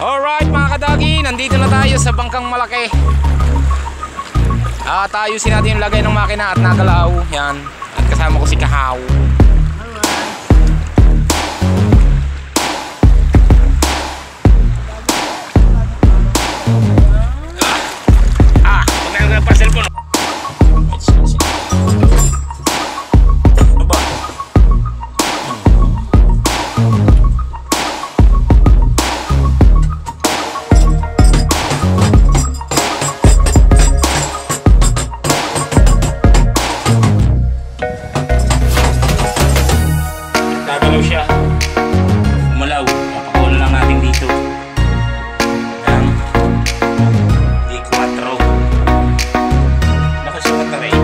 Alright mga kadagi, nandito na tayo sa bangkang malaki. Ayusin natin yung lagay ng makina at nagalaw. Yan. At kasama ko si Kahaw. Huwag na pa-cellphone. Gagalaw siya. Umalaw. Papakulo lang natin dito. Yan. D4. Baka siya mataray.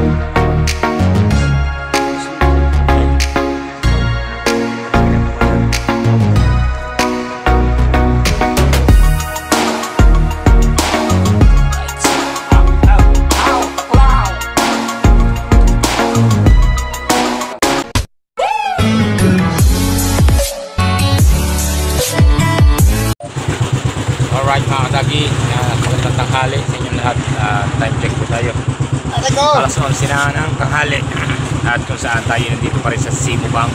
Alright mga kadagi, magandang tanghali sa inyong lahat. Time check po tayo. Alas 11 na ng tanghali. At kung saan tayo nandito pa rin sa Simubang.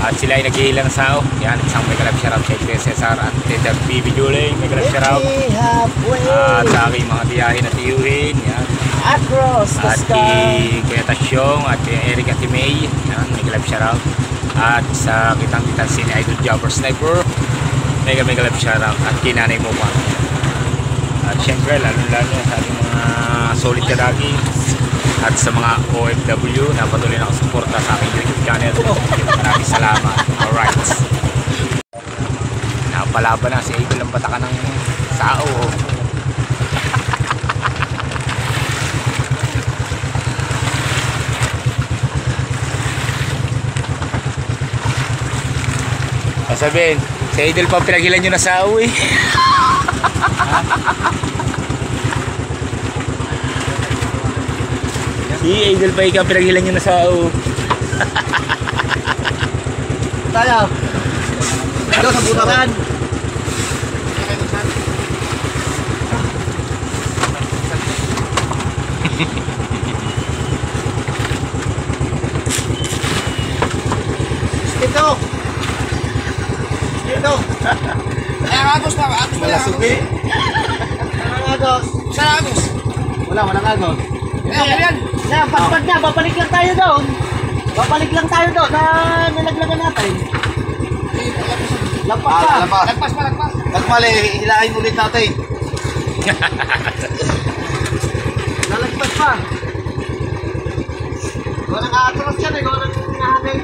At sila ay naghihilang sao. Yan, isang mega live shoutout kay Kuya Cesar at Tita Bibi Juling. Mega live shoutout. At sa aking mga tiyahin at tiyuhin. Yan. Across the at sky. kay Kuya Tasyong at kay Eric at May. Yan, mega live shoutout. At sa kitang-kitang si Idol Jobber Sniper. Mega live shoutout at kinanay mo pa. At syempre lalo-lalo sa ating mga solid kadagi at sa mga OFW na patuloy na nakasuporta sa aking YouTube channel. Maraming salamat. Alright. Napalaban na si Idol ang pataka ng sao. Sabihin, si Idol pa pinaghilan nyo na sa uwi. Si Idol pa ikaw pinaghilan nyo na sa uwi. Tayo. Tayo sa bunakan. Ito. Ito. Ay, agos na. Agos na. Wala subi. Walang agos. Saan agos? Walang agos. Yan. Na, pagpag na, babalik lang tayo doon. Babalik lang tayo doon na nilaglagan natin. Lampas pa. Lagpas pa. Pagmali, hilahin ulit natin. Lalagpas pa. Walang aatras yan eh, walang nahanay.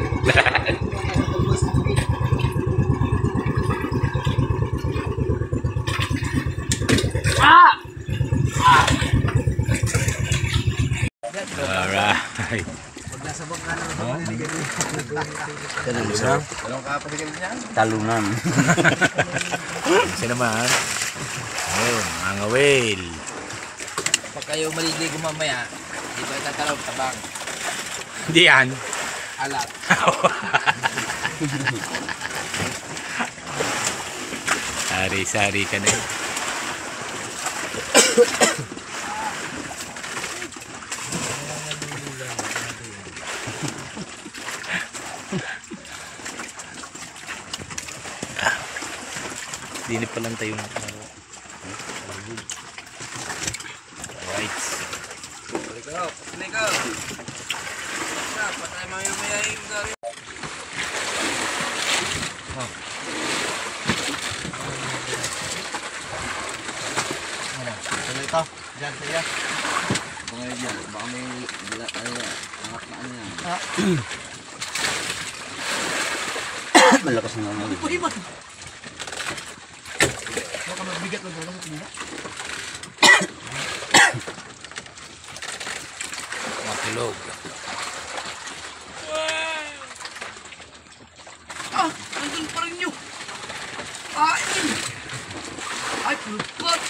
Alright. Talunan. Kasi naman. Ayun, mga whale. Pag kayo maliligo mamaya, di ba tatalaw tabang? Hindi yan. Alat. Sari-sari ka na. Dinip pa lang tayo. Alright. Ligaw. Patay mamaya yung gari. Ano ito? Diyan, saya. Baka may angat na ano yan. Malakas na naman. Uy, man! Baka magbigat na doon. Matulog. Nandun pa rin nyo. Ay, pulpot.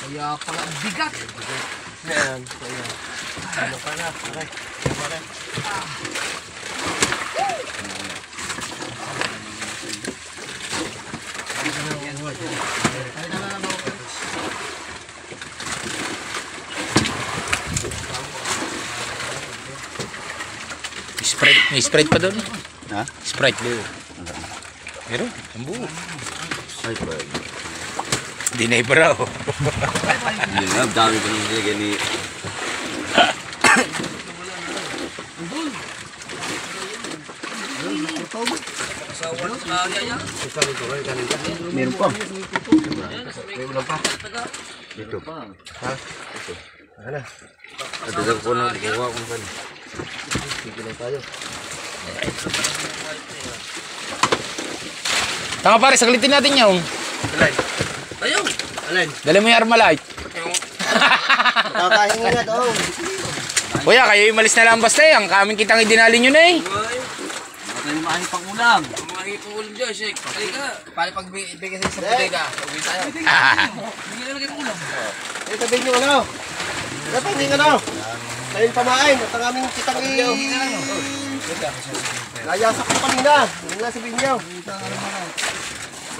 Kaya pala bigat. Ayan, ayan. Ano ka na? Aray. Aray. May Sprite pa doon. Ha? Sprite doon. Pero, ang buo. Ay, pa. Hindi na ibaraw. Hindi na, dami ko nang nilagay ni... Meron pa. May ulam pa. Dito. Ha? Ito. Ano? At ko nang bukuha kung saan. Sige lang tayo. Tama pare, saglitin natin yung. Alin? Ayaw! Alin? Dali mo yung Armalite. Kakain nga daw. Kuya, kayo yung malis na lang basta eh. Ang kaming kitang idinali nyo na eh. Tayo maahin pang ulam. Mga ipuulam dyan, Shek. Halika. Para pag bigay sa bodega, uwi tayo. Hindi na lagay ng ulam. Eh, sabihin nyo ano? Dapat hindi ano? Ngayon pamain at ang aming kitang nayasak ko kanina. Hindi nga sabihin nyo.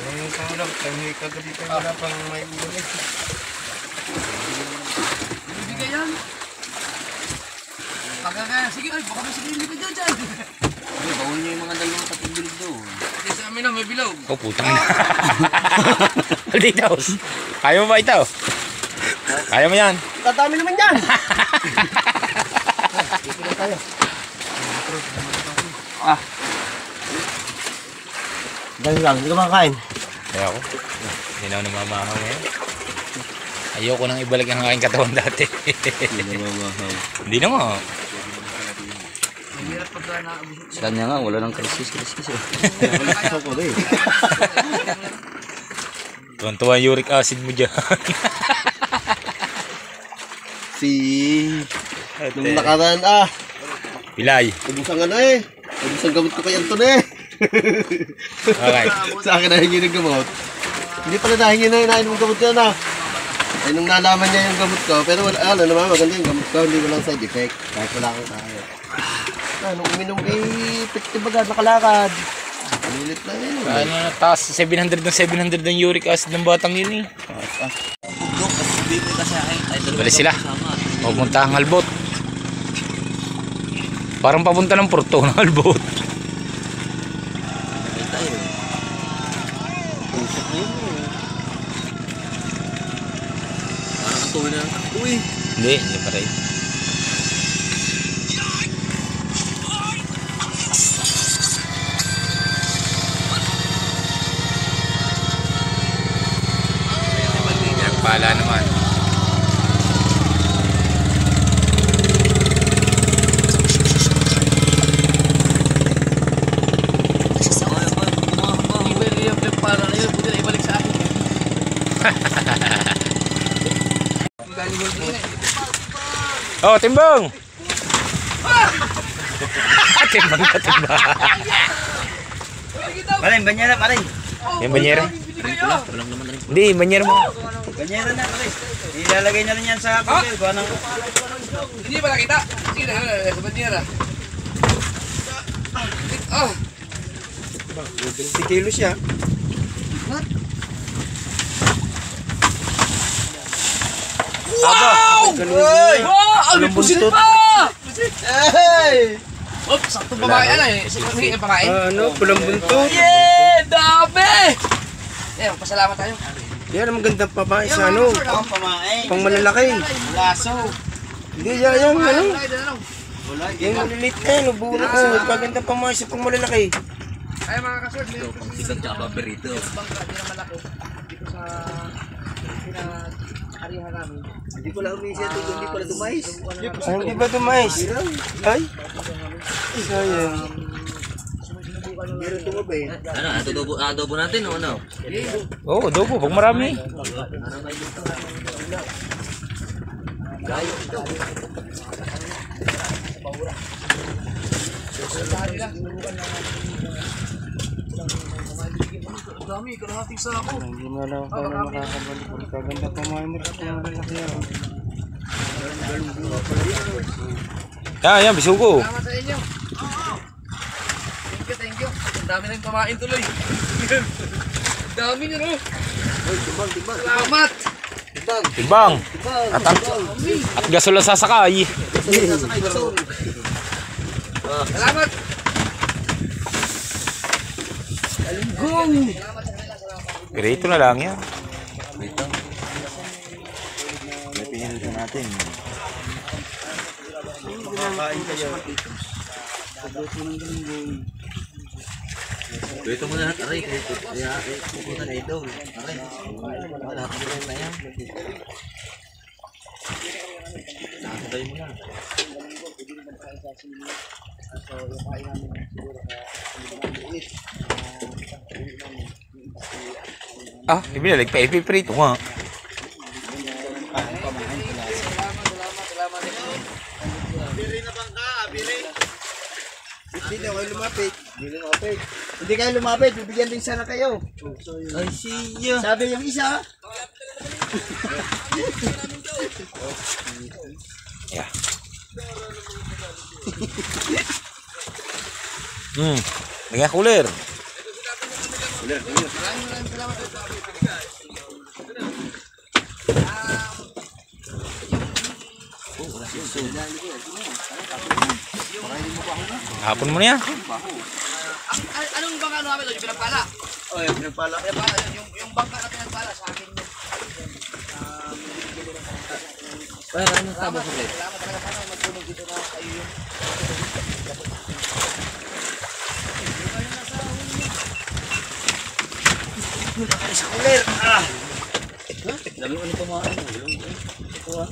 Ngayon pang ulam, kami kagalitan wala pang may ulam eh. Bibigay yan. Sige, ay, baka may sige ka dyan. Hindi, bawal nyo yung mga dalawang patibulog doon. Kasi sa amin na may bilog. Oh, putang na. Alditos. Kaya mo ba ito? Kaya mo yan? Tatami naman yan! Dito na tayo. Dahil lang, hindi ka makakain. Kaya ako. Hindi na ako namamahaw ngayon. Ayoko nang ibalik ang aking katawan dati. Hindi na mamahaw. Hindi na nga. Sa kanya nga, wala nang krisis eh. Ako rin. Tuwan-tuwa yung uric acid mo dyan. Nung nakaraan Pilay. ubusang ano eh. Ubusang gamot ko kay Anton eh. Okay. Sa akin nahingi ng gamot. Hindi pala nahingi na inain mong gamot yan Ay nung nalaman niya yung gamot ko, pero wala, naman maganda yung gamot ko, hindi walang side effect. Kahit wala akong kaya. Nung uminom baga nakalakad. Panilit na yun. Ano na taas 700 ng uric acid ng batang yun eh. Bali sila. Pupunta ang Albot. Parang papunta ng Porto ng Albot. Parang tuwi na lang. Uy! Hindi pa rin. Pala naman. Oh, timbang! Timbang ka, timbang. Parin, banyera, parin. Yung banyera? Hindi, banyera mo. Banyera na, parin. Ilalagay na rin yan sa papel. Hindi ba nakita? Sige na, sa bandera. Si kilo siya. Wow! Ang pusit pa! Hey! Oops, saktong babae yan eh. Sige, pakain. Ano, pulang buntot. Yeah! Dami! Eh, pasalamat tayo. Yan ang magandang pabae sa ano. Pang malalaki. Laso. Hindi, yan ano. Wala. Yung malilit na yun, uburo ko. Pagandang pabae sa pang malalaki. Ay mga kasort, meron po Sigang tsaka paborito. bangka, di na malaki. Dito sa pinag-arihan namin. Hindi pala umisya ito, hindi pala dumais. Ay, hindi ba dumais? Ay? Sayang. Meron tumabay. Ano, adobo natin o ano? Oo, adobo, pag marami. Dami, kalahating sa ako. Hindi na lang ako na makakabalik. Kaganda pa mga mo sa pang malalaki yan. Yan, bisugo. Salamat sa inyo. Thank you. Ang dami nang kumain tuloy. Ang dami nyo, no? Salamat. Timbang. At gasol ang sasakay. Salamat. Yung! Pirito na lang yan. May pinili natin. Kumakain kayo. Dito mo na, aray, kaya pupunta na ito. Aray, lahat mo na yan. Nakatay mo na. Ah, ibinalig pa. Ipipirito nga. Hindi kayo lumapit. Hindi kayo lumapit. Bibigyan din sana kayo. Ay, siya. Sabi yung isa. Yeah. Dengan cooler. Hapon mo na yan. Anong bangka namin doon? Yung pinagpala? Oh, yung pinagpala. Yung bangka na pinagpala sa akin. Para anong tabo sa plate? Salamat talaga sana magpunog dito na kayo yung... Sa cooler. Ah! Dami ko nito mga ano. Ito ah.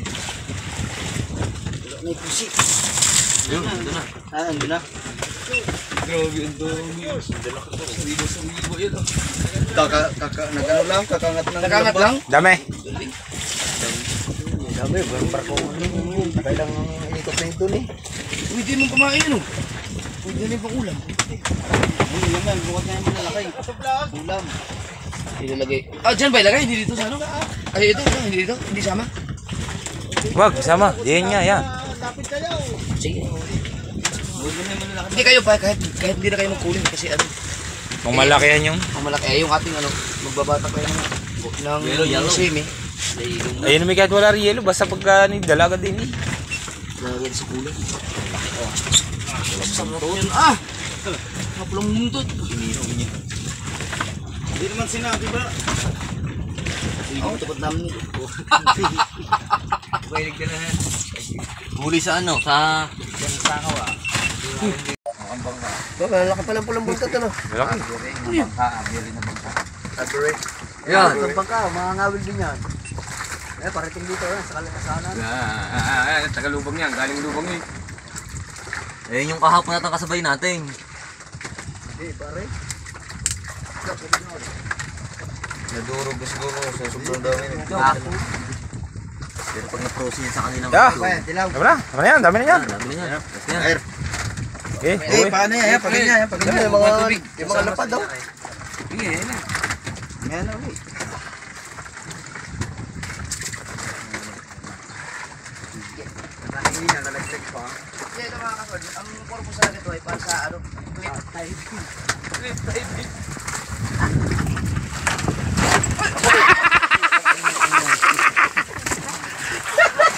May pusi. Yun, ito na. Ah, ando na. Grabe, ang dami. Libo sa libo yun. Nagano lang, kakangat ng Nakangat lang? Dami. Dami, barko mo. Kailang ikot na ito ni. Pwede mong kumain yun. Pwede na yung pangulam. Hindi naman, bukat na yung malalaki. Ulam. Ilalagay. Ah, dyan ba ilagay? Hindi dito sa ano? Ay, ito. Hindi dito. Hindi sama. Wag, sama. Diyan niya, yan. Lapit kayo. Sige. Hindi kayo pa, kahit hindi na kayo magkuling kasi ano. Kung malakihan yung... Ang malaki. Eh, yung ating ano, magbabata kayo ng Yellow. semi. Ayun naman kahit wala rin yelo. Basta pagka dalaga din eh. Lalagyan sa kulay. Sarap yun. Ah! Mapulang muntot. Hindi naman sinabi ba? Hindi ko tapat namin nito. Pwede ka na. Huli sa ano? Sa sakaw ah. Malaki palang pulang buntot ano? Malaki. Yan. Sa bangka, mga ngawil din yan. Eh, parating dito yan, sa kalakasanan. Tagalubang yan. Galing lubang yun. Eh, yung kahapon natin kasabay natin. Hindi, pare. Nadurog na siguro sa sobrang dami. Pero pag na-frozen yan sa kanina. Yeah. Dami na. Dami na yan. Dami na yan. Dami na yan. Air. Okay. Eh, paano yan? Pag ganyan, pag ganyan. Yung mga lapad daw. Sige, yan na. Yan na, ulit. Kaya ito mga kasod, ang purpose na nito ay para sa ano, clip diving. Clip diving.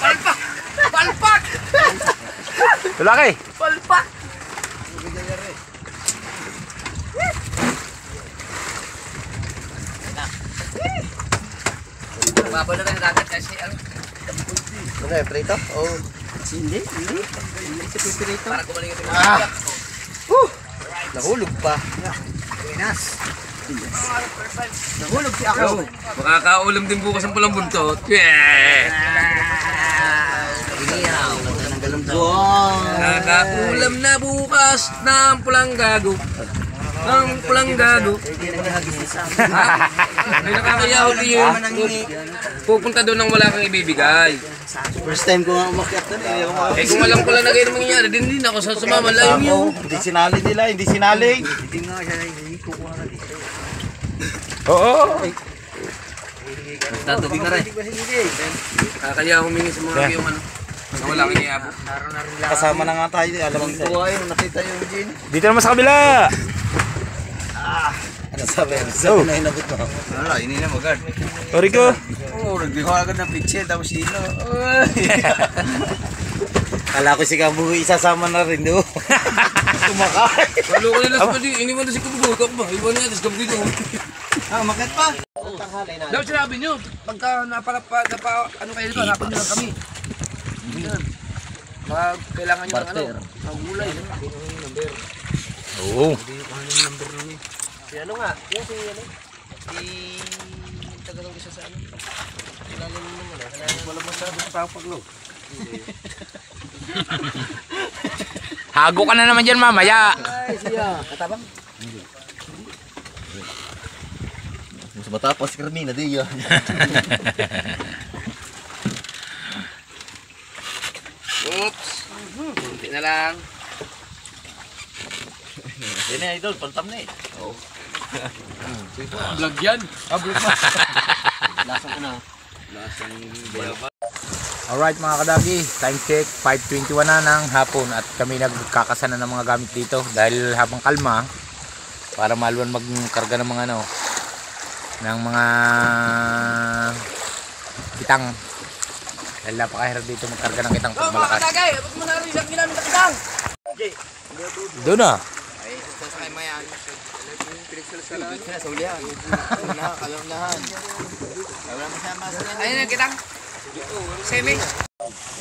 Palpak! Palpak! Lalaki. Palpak! Mababa na tayo dagat kasi ang Ano yung prito? Oh. Hindi. Hindi ito prito. para gumaling ito mga Nahulog pa. Pinas. Nahulog si ako. makakaulam din bukas ang pulang buntot. Yeah! Iniyaw. Wow. Nakakaulam na bukas ng pulang gago. Ng pulang gago. Ay nakakayaw yun. Pupunta doon nang wala kang ibibigay. First time ko nga umakyat doon. Eh kung alam ko lang na ganyan mangyayari, din ako sa sumama layo yun. Hindi sinali nila, hindi sinali. Oo. Tatubig na rin. Kaya humingi sa mga yung ano. Na wala kang iabot. Kasama na nga tayo. Alam mo buhay nung nakita yung Jean. Dito naman sa kabila. Ano sabi? Sabi na inabot mo. Wala, ini na magad. Sorry ko. Oo, nagbigay agad ng picture tapos sino. Kala ko si Kabu isasama na rin do. Kumakain. Lalo ko nila sa pwede. Iniwan na si Kabugoy. Kapba. Iwan niya. Tapos Kabugoy doon. Makit pa. Dapat sinabi nyo. Pagka ano kayo dito, hanapan nyo lang kami. Yan. Baka kailangan nyo ng ano. Ang gulay. Oo. Si ano nga? Yung si ano? Si tagalog isa sa ano? Ilalim mo naman. Wala masyado sa papaglo. Hago ka na naman dyan mamaya. Ay, siya. Katabang. Mas matapos si Carmina, di yun. Oops. Kunti na lang. Yan na, idol. Pantam na eh. Oo. Vlog yan. Vlog mo. Lasang na. Lasang bayaba. Alright mga kadagi, time check 5:21 na ng hapon at kami nagkakasana ng mga gamit dito dahil habang kalma para maluwan magkarga ng mga ano ng mga kitang dahil napakahirap dito magkarga ng kitang pag Mga malakas. katagay, abot mo na rin isang ginamit na kitang. Doon na. Ay, sasakay mo yan. Kaya sa ulihan. Kalaunahan. Ayun yung kitang. Semi.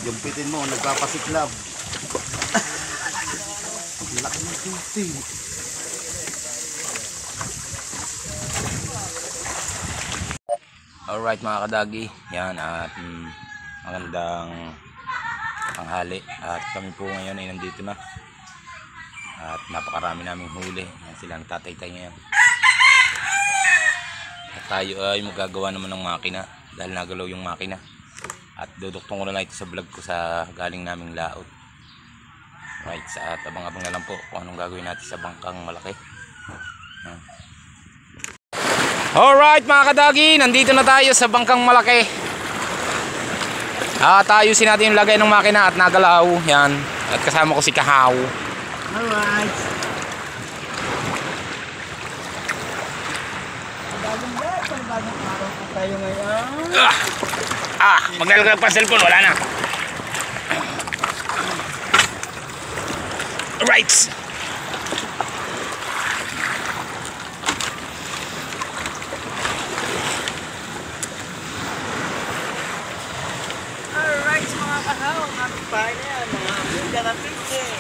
Jumpitin mo, nagpapasiklab. Laki ng tuti. Alright mga kadagi, yan at magandang tanghali at kami po ngayon ay nandito na at napakarami naming huli. Yan sila ang tatay-tay ngayon at tayo ay magagawa naman ng makina dahil nagalaw yung makina at duduktong ko na lang ito sa vlog ko sa galing naming laot. Right, sa at abang-abang na lang po kung anong gagawin natin sa bangkang malaki. Alright mga kadagi, nandito na tayo sa bangkang malaki. Ayusin natin yung lagay ng makina at nagalaw. Yan. At kasama ko si Kahaw. Alright. Bagong araw po tayo ngayon. Maglalagay pa cellphone, wala na. Alright. Alright mga kahaw, happy pa yan. Mga buga na pieces.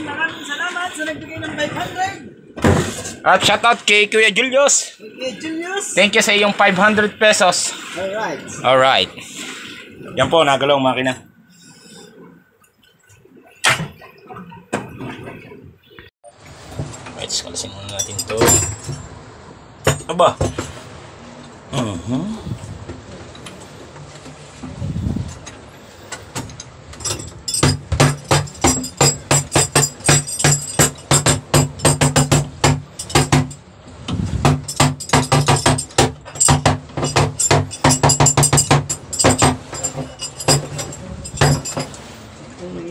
Maraming salamat sa nagbigay ng 500. At shoutout kay Kuya Julius. Okay, Julius. Thank you sa iyong 500 pesos. Alright. Alright. Yan po, nagalaw ang makina. Right, kalasin muna natin to. Aba.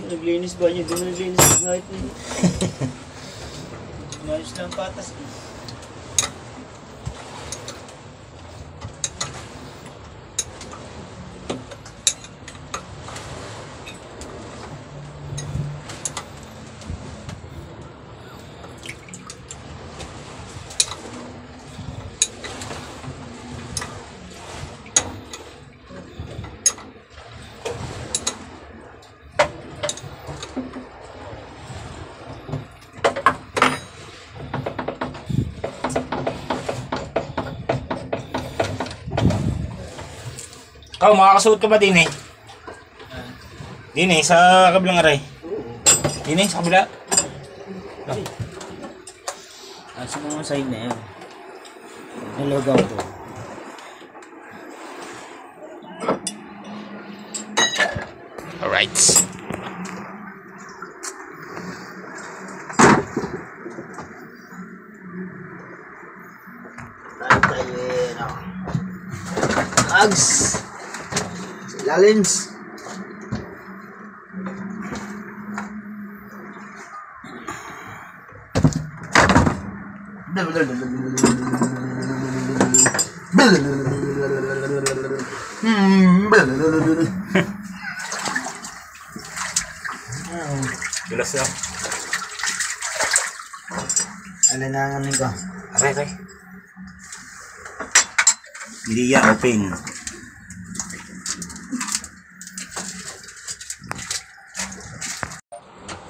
Naglinis ba niyo? Hindi mo naglinis ang kahit niyo. Mayos lang patas. Ikaw, makakasuot ka ba din eh? Din eh, sa kabilang aray. Din eh, sa kabila. Sa mga side na yan. Nalogaw ko. Alright. Ags! Lalens! Bilas na. Ano na ang ko? Aray. Liya open.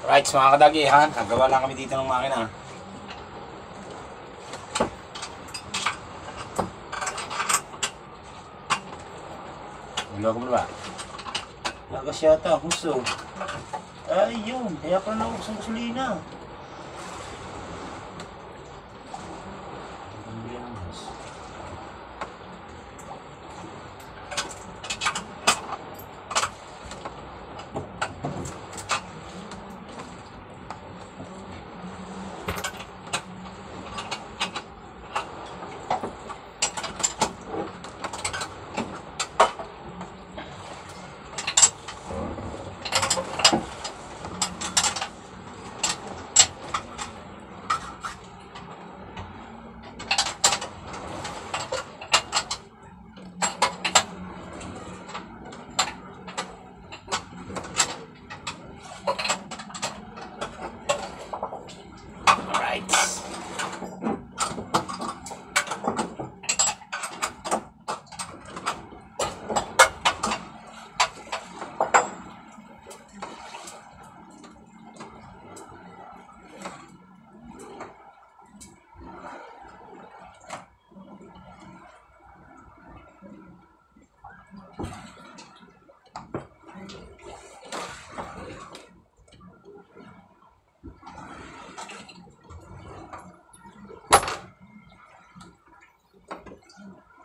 Right, mga kadagihan, nagawa lang kami dito ng makina. Wala ko ba? Lagas yata, gusto. Ay, yun. Kaya pa na sa gasolina.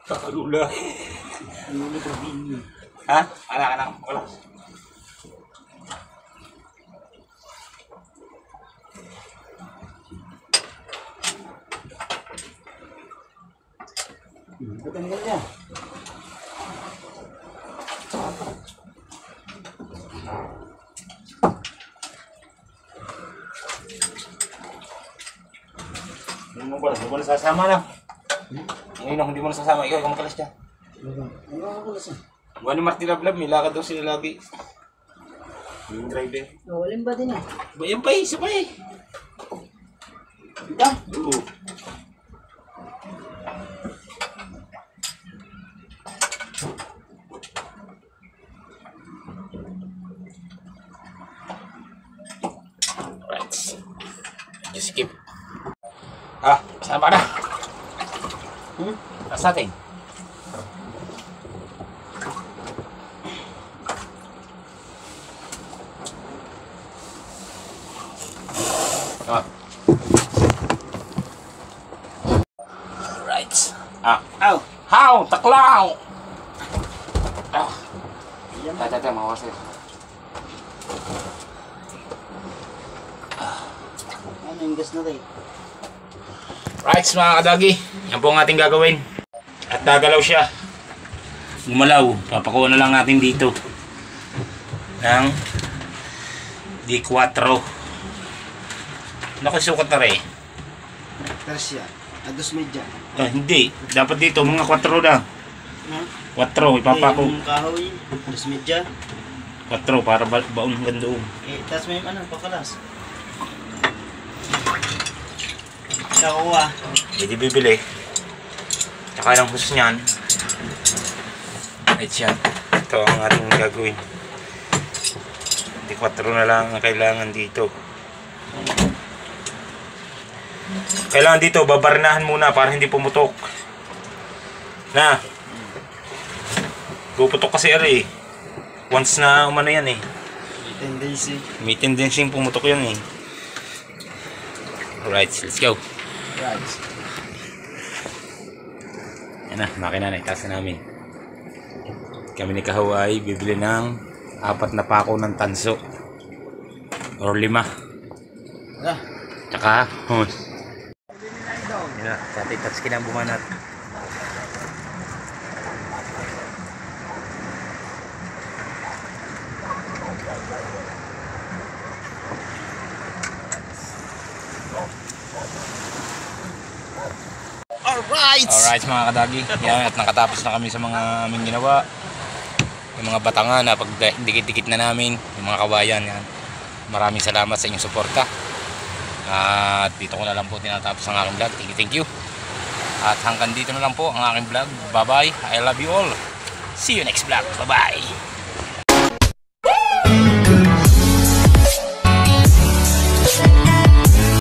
Kakalula. Ha? Anak. Wala. Patanggal niya. Hindi mo nasasama na. Hindi mo nasasama. Ikaw makalas dyan. Ano ang kulas niya? Buwan ni Marty Lablab, may lakad daw sila lagi. Yung driver. Walin ba din eh? Ba yan pa isa pa eh. Ito? Oo. Right. Just skip. Saan ba na? Nasa atin. Right. Ow! How! Taklaw! Tata, mawas eh. Ano yung gas na tayo? Right, mga kadagi. Yan po ang ating gagawin. At gagalaw siya. Gumalaw. Papakuha na lang natin dito ng D4. Nakasukat na rin. Tersia. Agos medya. Hindi. Dapat dito mga 4 na. 4. Ipapako. Yung kahoy. Agos medya. 4 para baon hanggang doon. Tas may ano, pakalas. Nakuha. Hindi bibili. Tsaka lang hus niyan. Right siya. Ito ang ating gagawin. D4 na lang ang kailangan dito. Kailangan dito, babarnahan muna para hindi pumutok. Na. Puputok kasi ari eh. Once na umano yan eh. Tendency. May tendency yung pumutok yan eh. Alright, let's go. Right. Yan na, makina na, itaas na namin. Kami ni Kahawa ay bibili ng 4 na pako ng tanso. Or 5. Tsaka, yan na, tatay touch kinambumanat. Alright mga kadagi. Yan, at nakatapos na kami sa mga aming ginawa. Yung mga batangan na pag dikit-dikit na namin, yung mga kawayan. Yan. Maraming salamat sa inyong suporta. At dito ko na lang po tinatapos ang aking vlog. Thank you. At hanggang dito na lang po ang aking vlog. Bye bye. I love you all. See you next vlog. Bye bye.